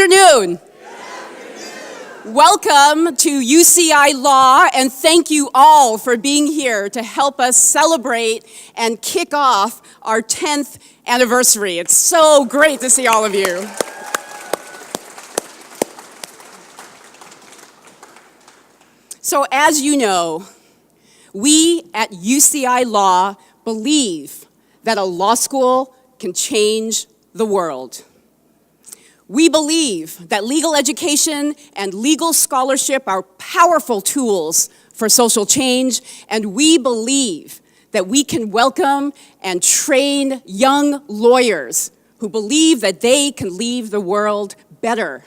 afternoon. Welcome to UCI Law, and thank you all for being here to help us celebrate and kick off our 10th anniversary. It's so great to see all of you. So as you know, we at UCI Law believe that a law school can change the world. We believe that legal education and legal scholarship are powerful tools for social change, and we believe that we can welcome and train young lawyers who believe that they can leave the world better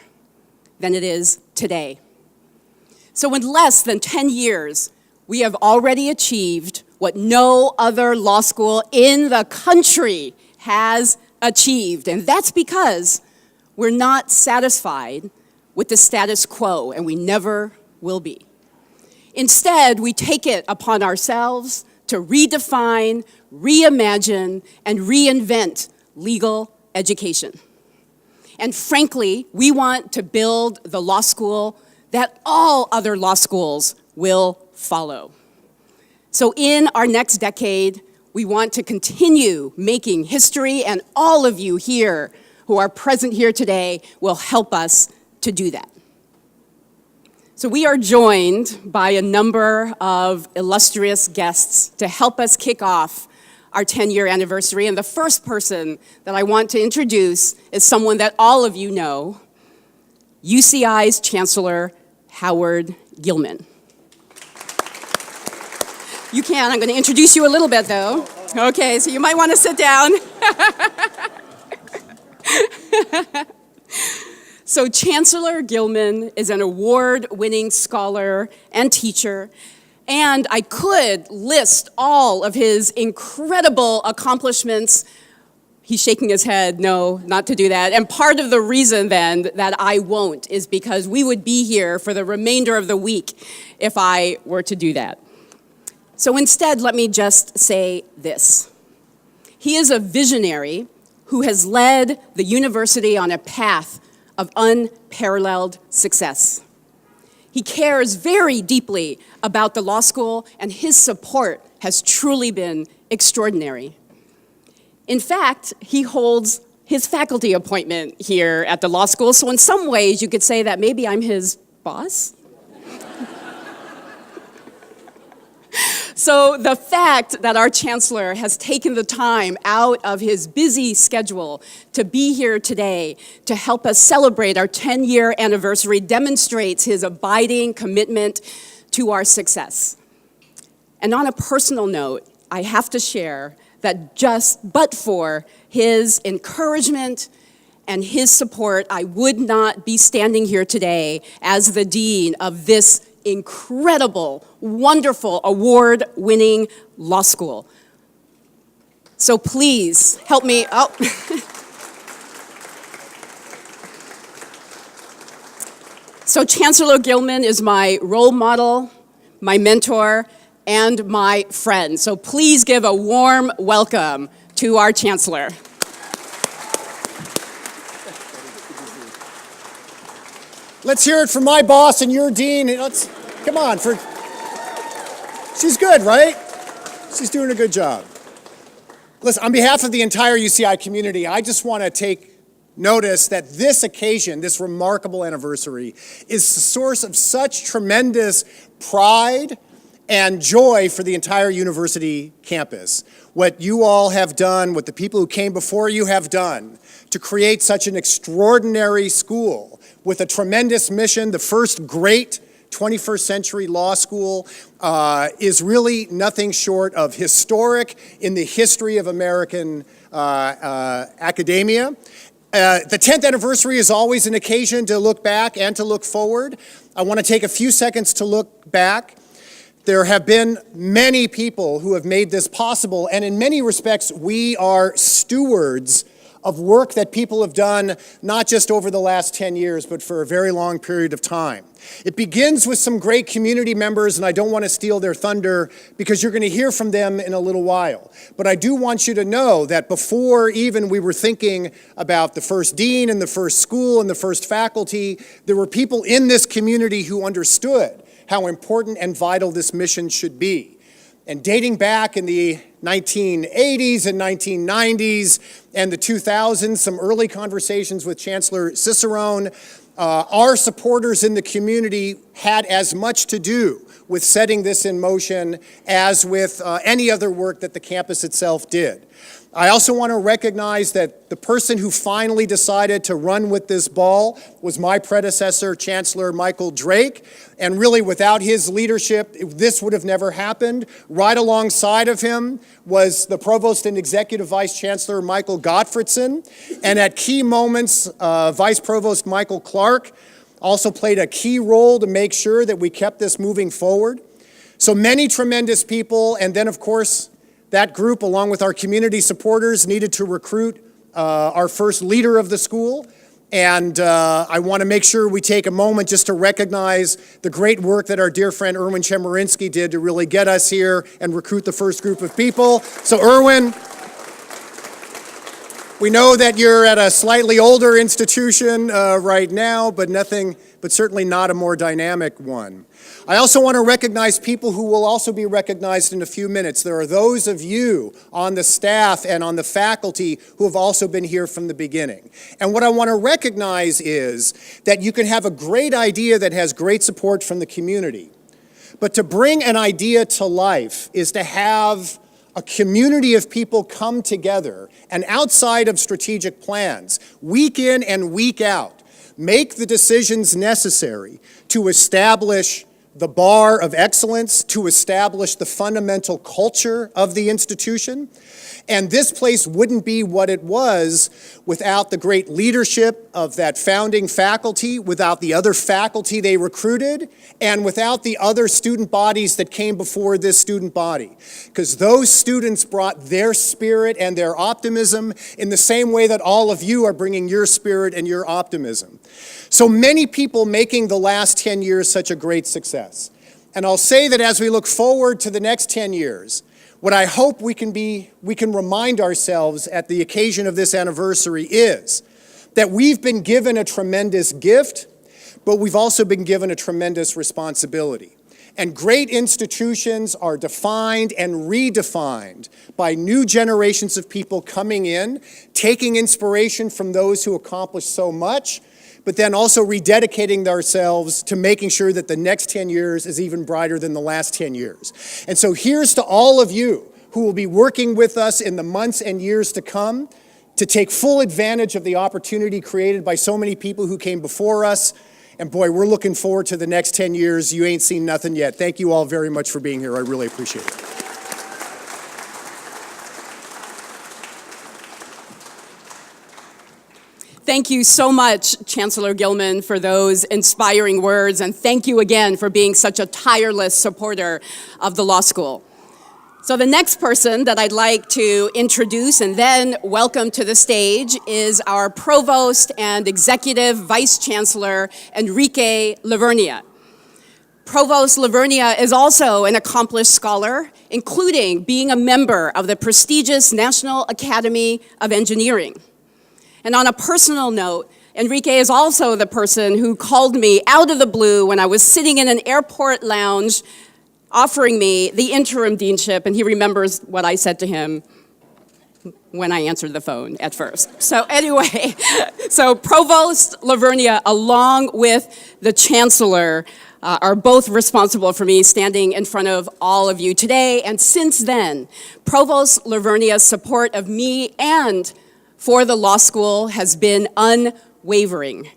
than it is today. So in less than 10 years, we have already achieved what no other law school in the country has achieved, and that's because we're not satisfied with the status quo, and we never will be. Instead, we take it upon ourselves to redefine, reimagine, and reinvent legal education. And frankly, we want to build the law school that all other law schools will follow. So in our next decade, we want to continue making history, and all of you here who are present here today will help us to do that. So we are joined by a number of illustrious guests to help us kick off our 10-year anniversary. And the first person that I want to introduce is someone that all of you know, UCI's Chancellor, Howard Gilman. You can, I'm gonna introduce you a little bit though. Okay, so you might wanna sit down. So Chancellor Gilman is an award-winning scholar and teacher, and I could list all of his incredible accomplishments. He's shaking his head, no, not to do that. And part of the reason then that I won't is because we would be here for the remainder of the week if I were to do that. So instead, let me just say this. He is a visionary who has led the university on a path of unparalleled success. He cares very deeply about the law school, and his support has truly been extraordinary. In fact, he holds his faculty appointment here at the law school, so in some ways you could say that maybe I'm his boss. So the fact that our chancellor has taken the time out of his busy schedule to be here today to help us celebrate our 10-year anniversary demonstrates his abiding commitment to our success. And on a personal note, I have to share that but for his encouragement and his support, I would not be standing here today as the dean of this incredible, wonderful, award-winning law school. So please help me. So Chancellor Gilman is my role model, my mentor, and my friend. So please give a warm welcome to our Chancellor. Let's hear it from my boss and your dean. Come on, she's good, right? She's doing a good job. Listen, on behalf of the entire UCI community, I just want to take notice that this occasion, this remarkable anniversary, is the source of such tremendous pride and joy for the entire university campus. What you all have done, what the people who came before you have done to create such an extraordinary school with a tremendous mission, the first great 21st century law school, is really nothing short of historic in the history of American academia. The 10th anniversary is always an occasion to look back and to look forward. I want to take a few seconds to look back. There have been many people who have made this possible, and in many respects, we are stewards of work that people have done not just over the last 10 years, but for a very long period of time. It begins with some great community members, and I don't want to steal their thunder because you're going to hear from them in a little while. But I do want you to know that before even we were thinking about the first dean and the first school and the first faculty, there were people in this community who understood how important and vital this mission should be. And dating back in the 1980s and 1990s and the 2000s, some early conversations with Chancellor Cicerone, our supporters in the community had as much to do with setting this in motion as with any other work that the campus itself did. I also want to recognize that the person who finally decided to run with this ball was my predecessor, Chancellor Michael Drake. And really, without his leadership, this would have never happened. Right alongside of him was the Provost and Executive Vice Chancellor, Michael Gottfredson. And at key moments, Vice Provost Michael Clark also played a key role to make sure that we kept this moving forward. So many tremendous people, and then, of course, that group, along with our community supporters, needed to recruit our first leader of the school. And I want to make sure we take a moment just to recognize the great work that our dear friend Erwin Chemerinsky did to really get us here and recruit the first group of people. So Erwin, we know that you're at a slightly older institution right now, but certainly not a more dynamic one. I also want to recognize people who will also be recognized in a few minutes. There are those of you on the staff and on the faculty who have also been here from the beginning. And what I want to recognize is that you can have a great idea that has great support from the community. But to bring an idea to life is to have a community of people come together and outside of strategic plans, week in and week out, make the decisions necessary to establish the bar of excellence, to establish the fundamental culture of the institution. And this place wouldn't be what it was without the great leadership of that founding faculty, without the other faculty they recruited, and without the other student bodies that came before this student body. Because those students brought their spirit and their optimism in the same way that all of you are bringing your spirit and your optimism. So many people making the last 10 years such a great success. And I'll say that as we look forward to the next 10 years, what I hope we can remind ourselves at the occasion of this anniversary is that we've been given a tremendous gift, but we've also been given a tremendous responsibility. And great institutions are defined and redefined by new generations of people coming in, taking inspiration from those who accomplished so much, but then also rededicating ourselves to making sure that the next 10 years is even brighter than the last 10 years. And so here's to all of you who will be working with us in the months and years to come to take full advantage of the opportunity created by so many people who came before us. And boy, we're looking forward to the next 10 years. You ain't seen nothing yet. Thank you all very much for being here. I really appreciate it. Thank you so much, Chancellor Gilman, for those inspiring words, and thank you again for being such a tireless supporter of the law school. So the next person that I'd like to introduce and then welcome to the stage is our Provost and Executive Vice Chancellor, Enrique Lavernia. Provost Lavernia is also an accomplished scholar, including being a member of the prestigious National Academy of Engineering. And on a personal note, Enrique is also the person who called me out of the blue when I was sitting in an airport lounge offering me the interim deanship, and he remembers what I said to him when I answered the phone at first. So anyway, so Provost Lavernia, along with the Chancellor, are both responsible for me standing in front of all of you today. And since then, Provost Lavernia's support of me and for the law school has been unwavering.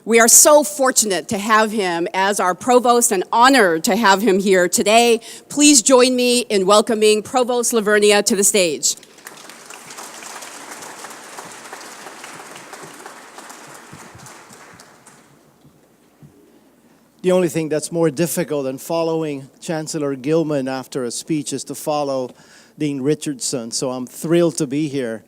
We are so fortunate to have him as our provost and honored to have him here today. Please join me in welcoming Provost Lavernia to the stage. The only thing that's more difficult than following Chancellor Gilman after a speech is to follow Dean Richardson, so I'm thrilled to be here.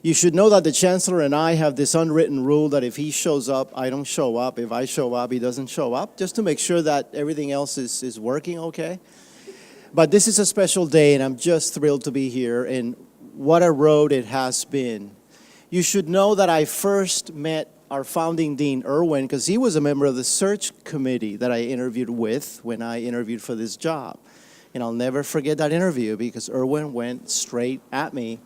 You should know that the chancellor and I have this unwritten rule that if he shows up, I don't show up. If I show up, he doesn't show up, just to make sure that everything else is working okay. But this is a special day, and I'm just thrilled to be here, and what a road it has been. You should know that I first met our founding dean, Irwin, because he was a member of the search committee that I interviewed with when I interviewed for this job. And I'll never forget that interview because Irwin went straight at me,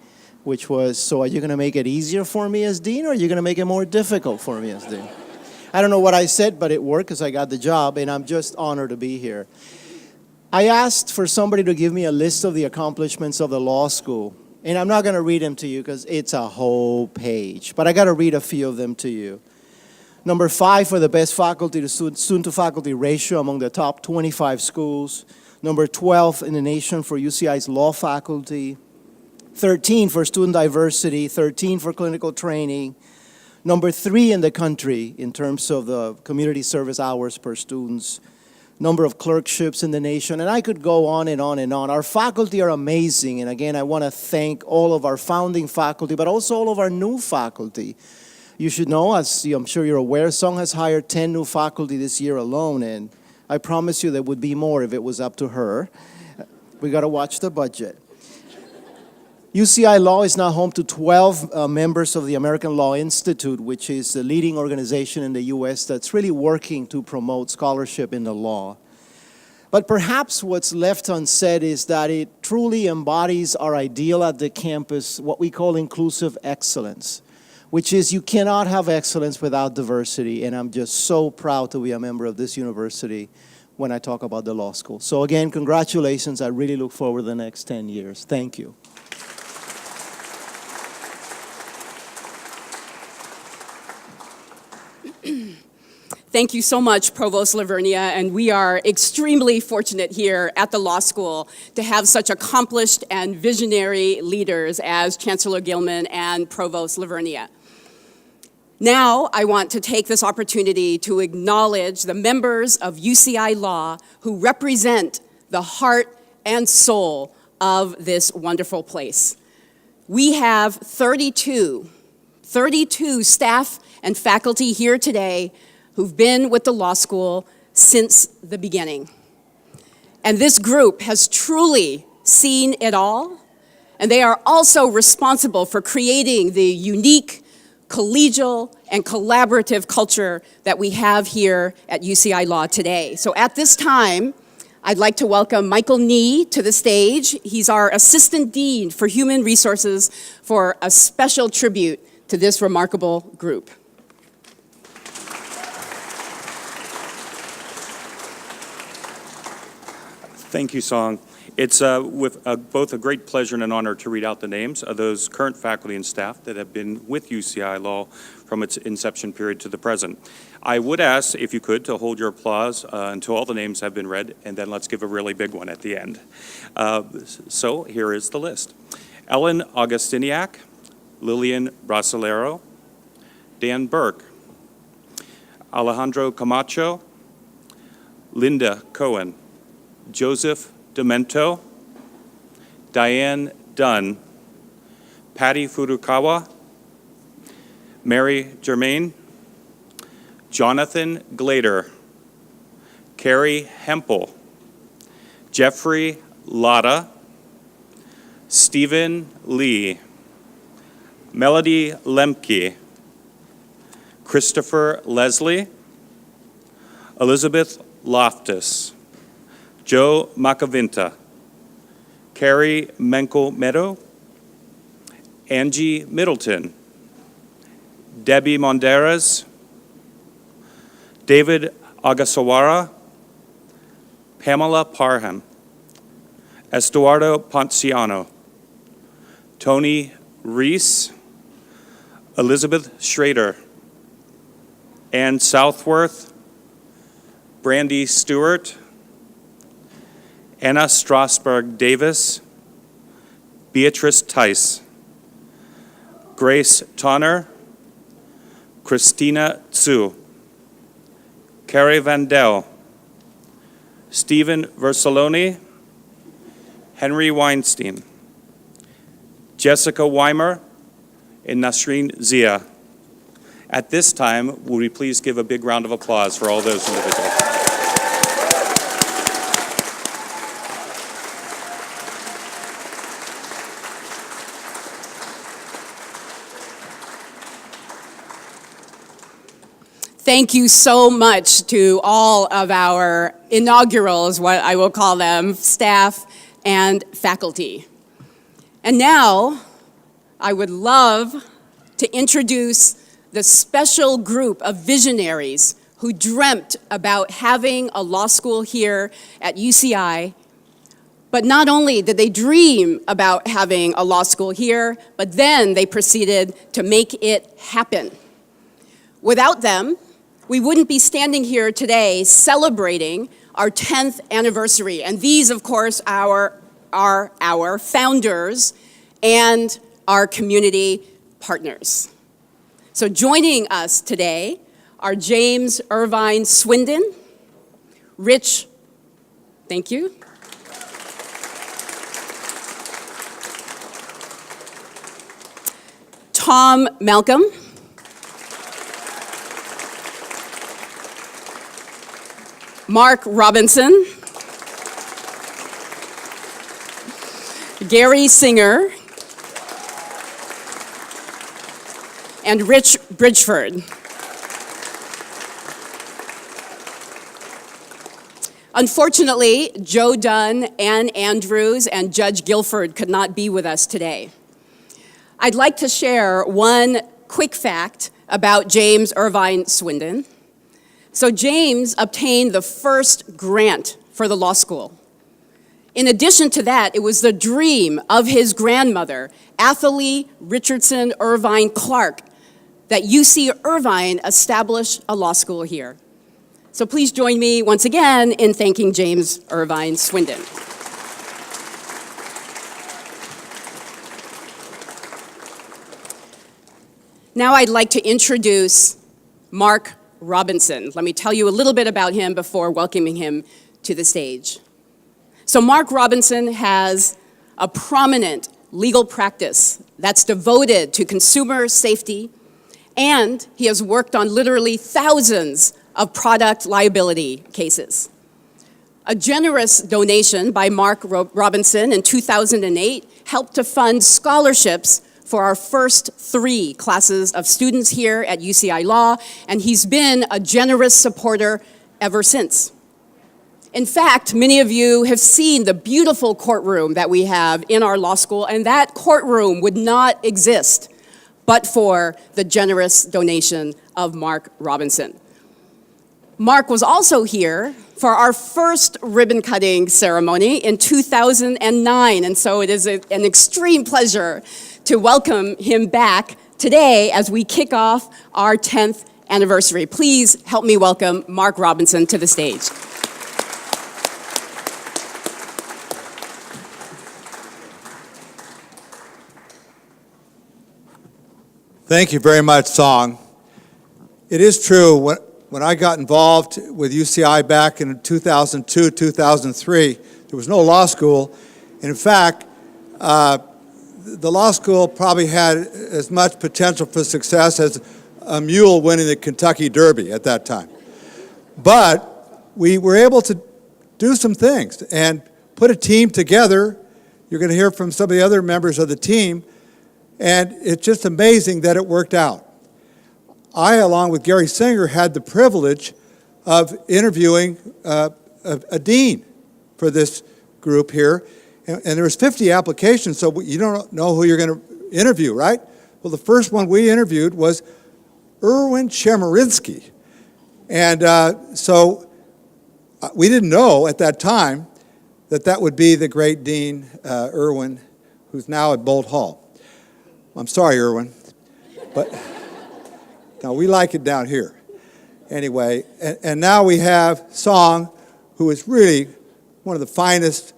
which was, so are you going to make it easier for me as dean, or are you going to make it more difficult for me as dean? I don't know what I said, but it worked because I got the job, and I'm just honored to be here. I asked for somebody to give me a list of the accomplishments of the law school, and I'm not going to read them to you because it's a whole page, but I got to read a few of them to you. Number 5 for the best faculty to student to faculty ratio among the top 25 schools. Number 12 in the nation for UCI's law faculty. 13 for student diversity, 13 for clinical training, number 3 in the country in terms of the community service hours per students, number of clerkships in the nation, and I could go on and on and on. Our faculty are amazing, and again, I want to thank all of our founding faculty, but also all of our new faculty. You should know, as I'm sure you're aware, Song has hired 10 new faculty this year alone, and I promise you there would be more if it was up to her. We got to watch the budget. UCI Law is now home to 12 members of the American Law Institute, which is the leading organization in the U.S. that's really working to promote scholarship in the law. But perhaps what's left unsaid is that it truly embodies our ideal at the campus, what we call inclusive excellence, which is you cannot have excellence without diversity, and I'm just so proud to be a member of this university when I talk about the law school. So again, congratulations. I really look forward to the next 10 years. Thank you. Thank you so much, Provost Lavernia, and we are extremely fortunate here at the law school to have such accomplished and visionary leaders as Chancellor Gilman and Provost Lavernia. Now, I want to take this opportunity to acknowledge the members of UCI Law who represent the heart and soul of this wonderful place. We have 32 staff and faculty here today who've been with the law school since the beginning. And this group has truly seen it all, and they are also responsible for creating the unique, collegial, and collaborative culture that we have here at UCI Law today. So at this time, I'd like to welcome Michael Nee to the stage. He's our Assistant Dean for Human Resources for a special tribute to this remarkable group. Thank you, Song. It's with both a great pleasure and an honor to read out the names of those current faculty and staff that have been with UCI Law from its inception period to the present. I would ask, if you could, to hold your applause until all the names have been read, and then let's give a really big one at the end. So here is the list. Ellen Augustiniak, Lillian Bracilero, Dan Burke, Alejandro Camacho, Linda Cohen, Joseph Demento, Diane Dunn, Patty Furukawa, Mary Germain, Jonathan Glader, Carrie Hempel, Jeffrey Latta, Stephen Lee, Melody Lemke, Christopher Leslie, Elizabeth Loftus, Joe Macavinta, Carrie Menkel-Meadow, Angie Middleton, Debbie Monderas, David Agasawara, Pamela Parham, Estuardo Ponciano, Tony Reese, Elizabeth Schrader, Ann Southworth, Brandy Stewart, Anna Strasberg Davis, Beatrice Tice, Grace Tonner, Christina Tsu, Carrie Vandell, Stephen Versaloni, Henry Weinstein, Jessica Weimer, and Nasreen Zia. At this time, would we please give a big round of applause for all those individuals? Thank you so much to all of our inaugurals, what I will call them, staff and faculty. And now, I would love to introduce the special group of visionaries who dreamt about having a law school here at UCI. But not only did they dream about having a law school here, but then they proceeded to make it happen. Without them, we wouldn't be standing here today celebrating our 10th anniversary. And these, of course, are our founders and our community partners. So joining us today are James Irvine Swindon, Rich, thank you, Tom Malcolm, Mark Robinson, Gary Singer, and Rich Bridgeford. Unfortunately, Joe Dunn, Ann Andrews, and Judge Guilford could not be with us today. I'd like to share one quick fact about James Irvine Swindon. So James obtained the first grant for the law school. In addition to that, it was the dream of his grandmother, Athalie Richardson Irvine Clark, that UC Irvine established a law school here. So please join me once again in thanking James Irvine Swindon. Now I'd like to introduce Mark Robinson. Let me tell you a little bit about him before welcoming him to the stage. So Mark Robinson has a prominent legal practice that's devoted to consumer safety, and he has worked on literally thousands of product liability cases. A generous donation by Mark Robinson in 2008 helped to fund scholarships for our first 3 classes of students here at UCI Law, and he's been a generous supporter ever since. In fact, many of you have seen the beautiful courtroom that we have in our law school, and that courtroom would not exist but for the generous donation of Mark Robinson. Mark was also here for our first ribbon cutting ceremony in 2009, and so it is an extreme pleasure to welcome him back today as we kick off our 10th anniversary. Please help me welcome Mark Robinson to the stage. Thank you very much, Song. It is true, when I got involved with UCI back in 2002, 2003, there was no law school. And in fact, the law school probably had as much potential for success as a mule winning the Kentucky Derby at that time. But we were able to do some things and put a team together. You're going to hear from some of the other members of the team. And it's just amazing that it worked out. I, along with Gary Singer, had the privilege of interviewing a dean for this group here. And there was 50 applications, so you don't know who you're going to interview, right? Well, the first one we interviewed was Erwin Chemerinsky. And so we didn't know at that time that that would be the great Dean Erwin, who's now at Bolt Hall. I'm sorry, Erwin, but now we like it down here. Anyway, and now we have Song, who is really one of the finest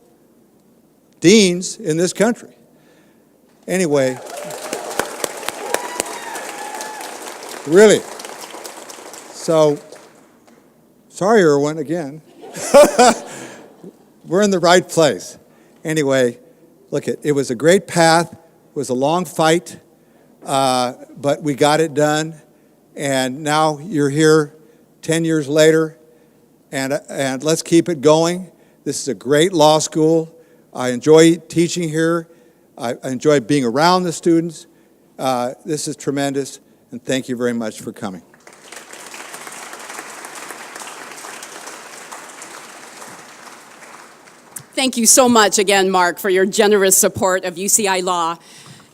deans in this country. Anyway, really. So, sorry, Erwin, again. We're in the right place. Anyway, look, it was a great path. It was a long fight, but we got it done, and now you're here 10 years later, and let's keep it going. This is a great law school. I enjoy teaching here. I enjoy being around the students. This is tremendous, and thank you very much for coming. Thank you so much again, Mark, for your generous support of UCI Law.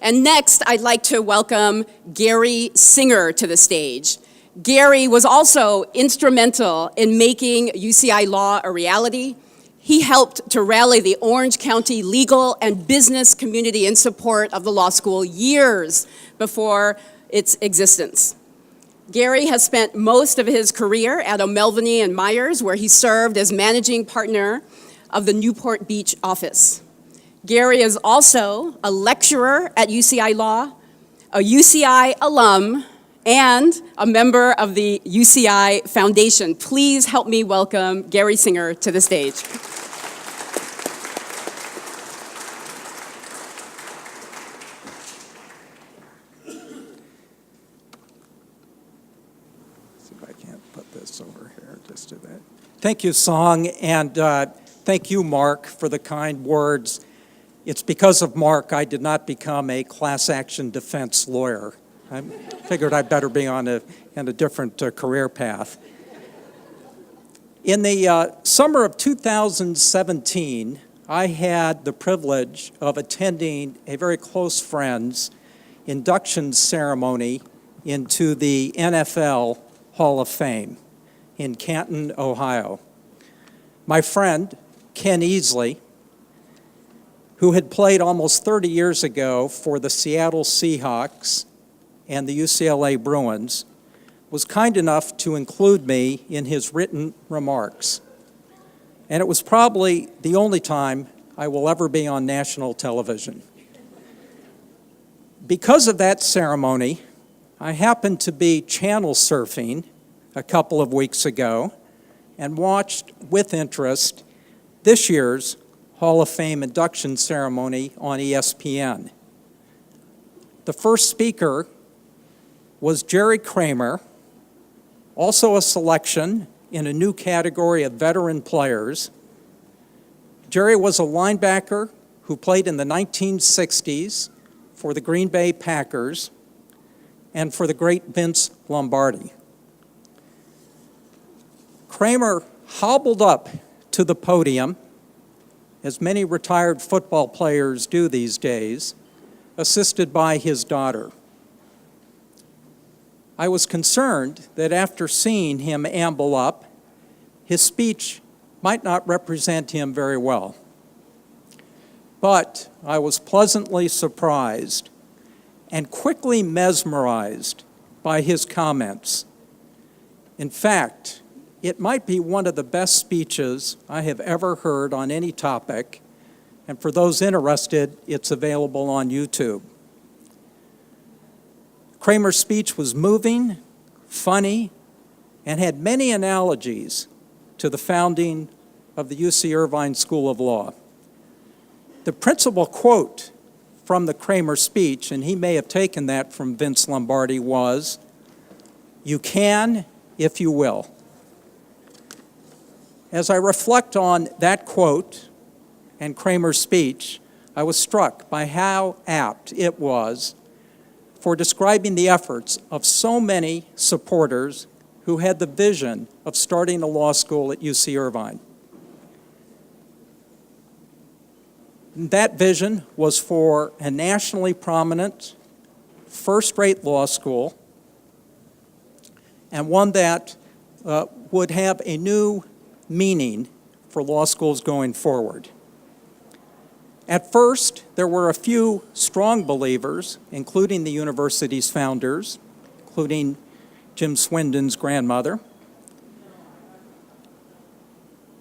And next, I'd like to welcome Gary Singer to the stage. Gary was also instrumental in making UCI Law a reality. He helped to rally the Orange County legal and business community in support of the law school years before its existence. Gary has spent most of his career at O'Melveny and Myers, where he served as managing partner of the Newport Beach office. Gary is also a lecturer at UCI Law, a UCI alum, and a member of the UCI Foundation. Please help me welcome Gary Singer to the stage. See if I can't put this over here, just do that. Thank you, Song, and thank you, Mark, for the kind words. It's because of Mark I did not become a class action defense lawyer. I figured I'd better be on a different career path. In the summer of 2017, I had the privilege of attending a very close friend's induction ceremony into the NFL Hall of Fame in Canton, Ohio. My friend, Ken Easley, who had played almost 30 years ago for the Seattle Seahawks and the UCLA Bruins, was kind enough to include me in his written remarks. And it was probably the only time I will ever be on national television. Because of that ceremony, I happened to be channel surfing a couple of weeks ago and watched with interest this year's Hall of Fame induction ceremony on ESPN. The first speaker was Jerry Kramer, also a selection in a new category of veteran players. Jerry was a linebacker who played in the 1960s for the Green Bay Packers and for the great Vince Lombardi. Kramer hobbled up to the podium, as many retired football players do these days, assisted by his daughter. I was concerned that after seeing him amble up, his speech might not represent him very well. But I was pleasantly surprised and quickly mesmerized by his comments. In fact, it might be one of the best speeches I have ever heard on any topic, and for those interested, it's available on YouTube. Kramer's speech was moving, funny, and had many analogies to the founding of the UC Irvine School of Law. The principal quote from the Kramer speech, and he may have taken that from Vince Lombardi, was, "You can if you will." As I reflect on that quote and Kramer's speech, I was struck by how apt it was for describing the efforts of so many supporters who had the vision of starting a law school at UC Irvine. That vision was for a nationally prominent, first-rate law school, and one that would have a new meaning for law schools going forward. At first, there were a few strong believers, including the university's founders, including Jim Swindon's grandmother,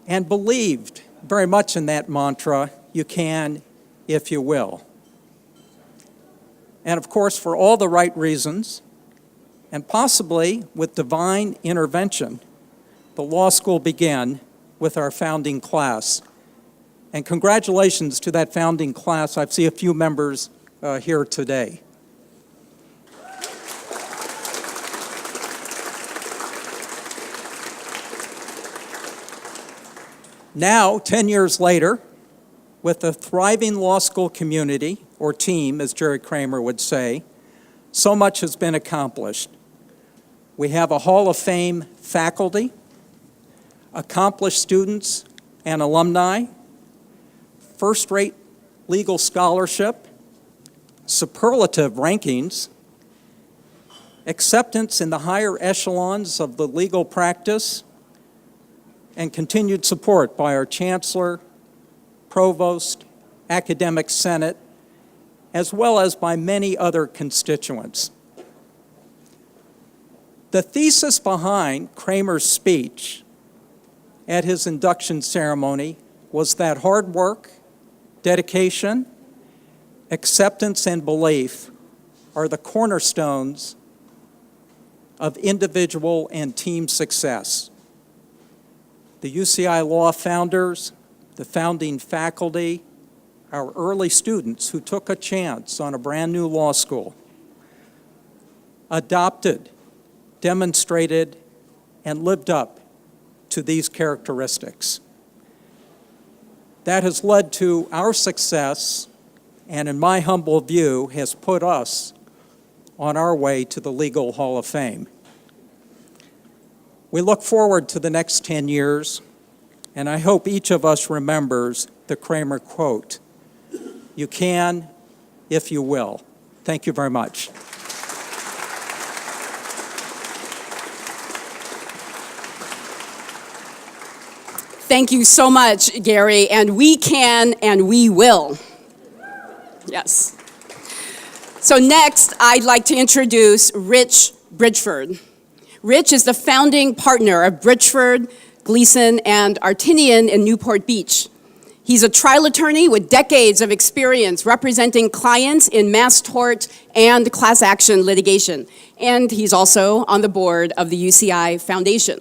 and believed very much in that mantra, "You can if you will." And of course, for all the right reasons, and possibly with divine intervention, the law school began with our founding class. And congratulations to that founding class. I see a few members here today. Now, 10 years later, with a thriving law school community, or team, as Jerry Kramer would say, so much has been accomplished. We have a Hall of Fame faculty, accomplished students and alumni, first-rate legal scholarship, superlative rankings, acceptance in the higher echelons of the legal practice, and continued support by our chancellor, provost, academic senate, as well as by many other constituents. The thesis behind Kramer's speech at his induction ceremony was that hard work, dedication, acceptance, and belief are the cornerstones of individual and team success. The UCI Law founders, the founding faculty, our early students who took a chance on a brand new law school, adopted, demonstrated, and lived up to these characteristics. That has led to our success, and in my humble view, has put us on our way to the Legal Hall of Fame. We look forward to the next 10 years, and I hope each of us remembers the Kramer quote, "You can if you will." Thank you very much. Thank you so much, Gary, and we can and we will. Yes. So next, I'd like to introduce Rich Bridgeford. Rich is the founding partner of Bridgeford, Gleason, and Artinian in Newport Beach. He's a trial attorney with decades of experience representing clients in mass tort and class action litigation. And he's also on the board of the UCI Foundation.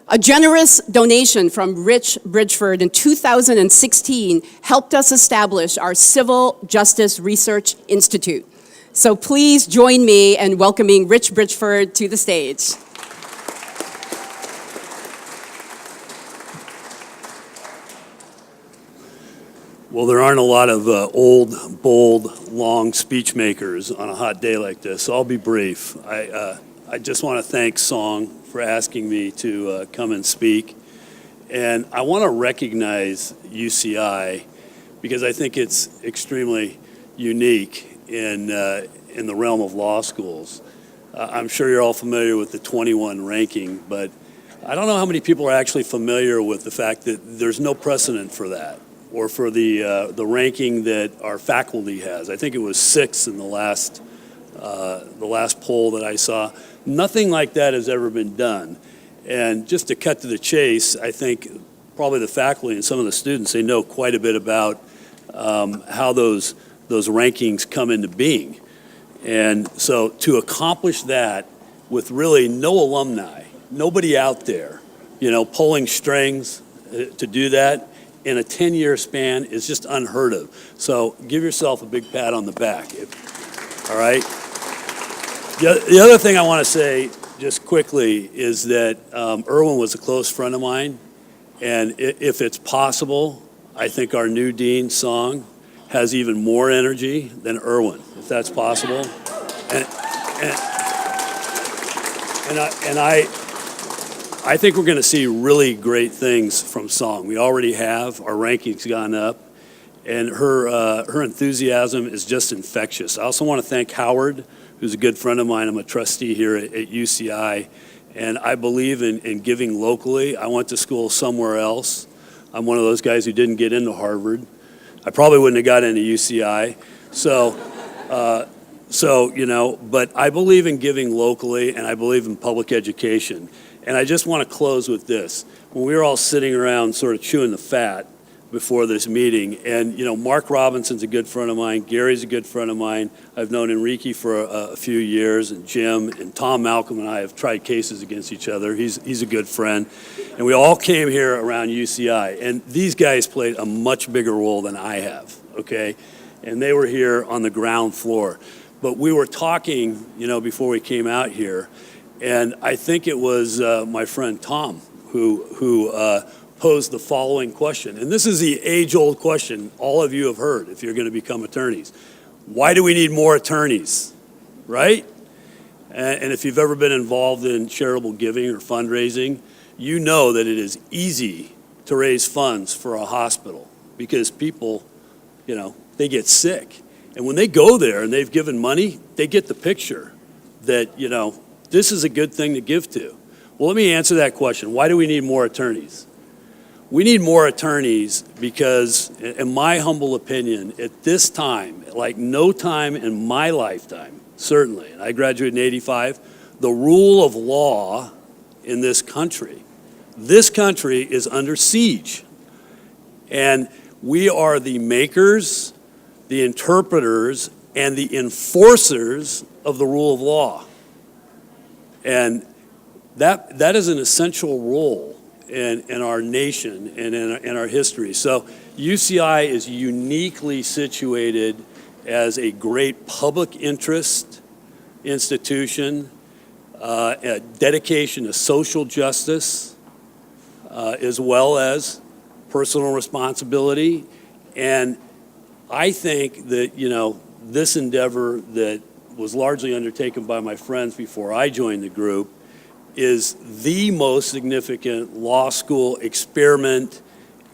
A generous donation from Rich Bridgeford in 2016 helped us establish our Civil Justice Research Institute. So please join me in welcoming Rich Bridgeford to the stage. Well, there aren't a lot of old, bold, long speech makers on a hot day like this, so I'll be brief. I just want to thank Song for asking me to come and speak. And I want to recognize UCI because I think it's extremely unique in the realm of law schools. I'm sure you're all familiar with the 21 ranking, but I don't know how many people are actually familiar with the fact that there's no precedent for that, or for the ranking that our faculty has. I think it was 6 in the last poll that I saw. Nothing like that has ever been done. And just to cut to the chase, I think probably the faculty and some of the students, they know quite a bit about how those rankings come into being. And so to accomplish that with really no alumni, nobody out there, pulling strings to do that in a 10-year span is just unheard of. So give yourself a big pat on the back. All right? The other thing I want to say just quickly is that Erwin was a close friend of mine, and if it's possible, I think our new dean, Song, has even more energy than Erwin, if that's possible. And I think we're going to see really great things from Song. We already have. Our ranking's gone up, and her enthusiasm is just infectious. I also want to thank Howard, who's a good friend of mine. I'm a trustee here at UCI, and I believe in giving locally. I went to school somewhere else. I'm one of those guys who didn't get into Harvard. I probably wouldn't have got into UCI. But I believe in giving locally, and I believe in public education. And I just want to close with this. When we were all sitting around sort of chewing the fat before this meeting, and Mark Robinson's a good friend of mine, Gary's a good friend of mine, I've known Enrique for a few years, and Jim, and Tom Malcolm and I have tried cases against each other. He's a good friend. And we all came here around UCI, and these guys played a much bigger role than I have, okay? And they were here on the ground floor. But we were talking, before we came out here, and I think it was my friend Tom who posed the following question, and this is the age-old question all of you have heard if you're going to become attorneys. Why do we need more attorneys, right? And if you've ever been involved in charitable giving or fundraising, you know that it is easy to raise funds for a hospital because people, they get sick. And when they go there and they've given money, they get the picture that, this is a good thing to give to. Well, let me answer that question. Why do we need more attorneys? We need more attorneys because, in my humble opinion, at this time, like no time in my lifetime, certainly, and I graduated in '85, the rule of law in this country is under siege. And we are the makers, the interpreters, and the enforcers of the rule of law. And that is an essential role in our nation and in our history. So UCI is uniquely situated as a great public interest institution, a dedication to social justice, as well as personal responsibility. And I think that, this endeavor that was largely undertaken by my friends before I joined the group is the most significant law school experiment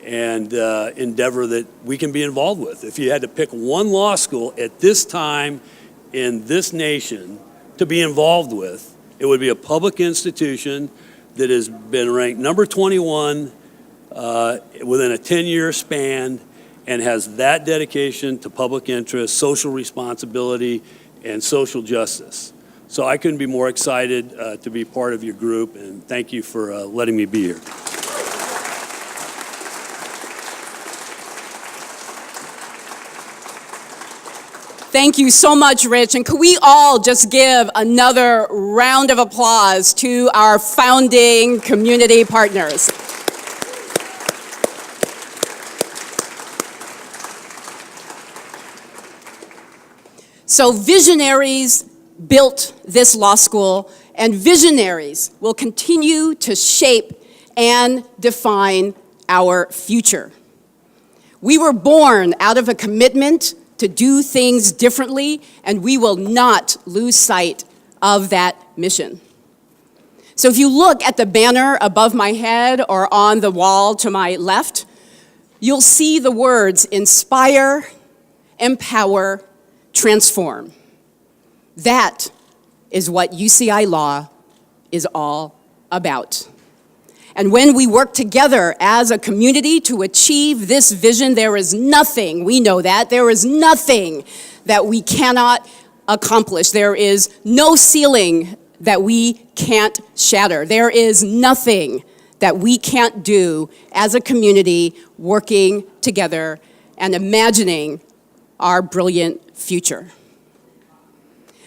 and endeavor that we can be involved with. If you had to pick one law school at this time in this nation to be involved with, it would be a public institution that has been ranked number 21 within a 10-year span and has that dedication to public interest, social responsibility, and social justice. So I couldn't be more excited to be part of your group, and thank you for letting me be here. Thank you so much, Rich. And could we all just give another round of applause to our founding community partners? So visionaries built this law school, and visionaries will continue to shape and define our future. We were born out of a commitment to do things differently, and we will not lose sight of that mission. So if you look at the banner above my head or on the wall to my left, you'll see the words inspire, empower, transform. That is what UCI Law is all about. And when we work together as a community to achieve this vision, there is nothing, we know that, there is nothing that we cannot accomplish. There is no ceiling that we can't shatter. There is nothing that we can't do as a community working together and imagining our brilliant future.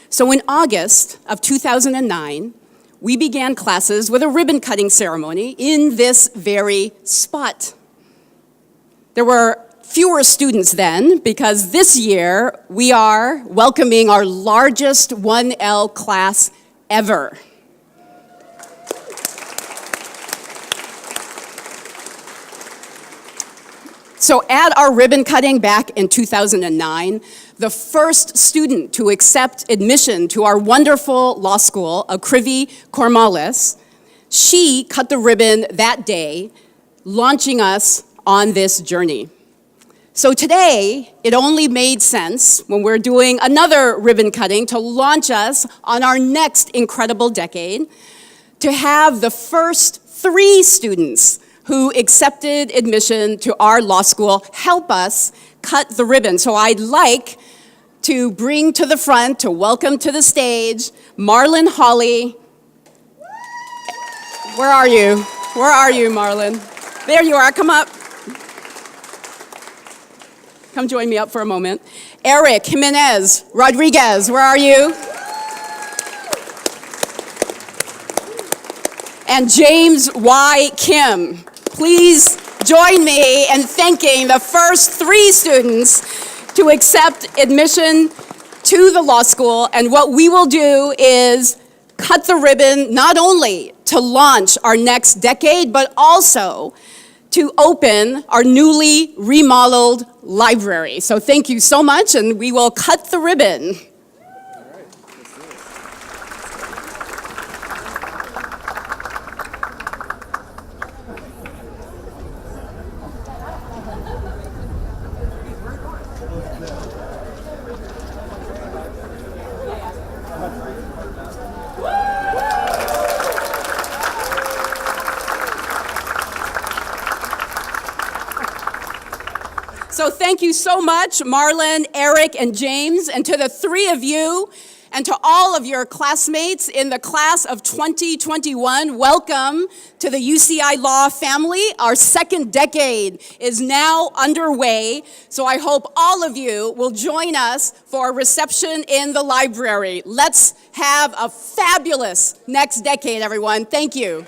So in August of 2009, we began classes with a ribbon cutting ceremony in this very spot. There were fewer students then because this year we are welcoming our largest 1L class ever. So at our ribbon cutting back in 2009, the first student to accept admission to our wonderful law school, Acrivi Cormalis, she cut the ribbon that day, launching us on this journey. So today, it only made sense when we're doing another ribbon cutting to launch us on our next incredible decade, to have the first 3 students who accepted admission to our law school help us cut the ribbon. So I'd like to bring to the front, to welcome to the stage, Marlon Hawley. Where are you? Where are you, Marlon? There you are, come up. Come join me up for a moment. Eric Jimenez Rodriguez, where are you? And James Y. Kim. Please join me in thanking the first 3 students to accept admission to the law school. And what we will do is cut the ribbon not only to launch our next decade, but also to open our newly remodeled library. So thank you so much, and we will cut the ribbon. So thank you so much, Marlon, Eric, and James, and to the three of you, and to all of your classmates in the class of 2021, welcome to the UCI Law family. Our second decade is now underway, so I hope all of you will join us for a reception in the library. Let's have a fabulous next decade, everyone. Thank you.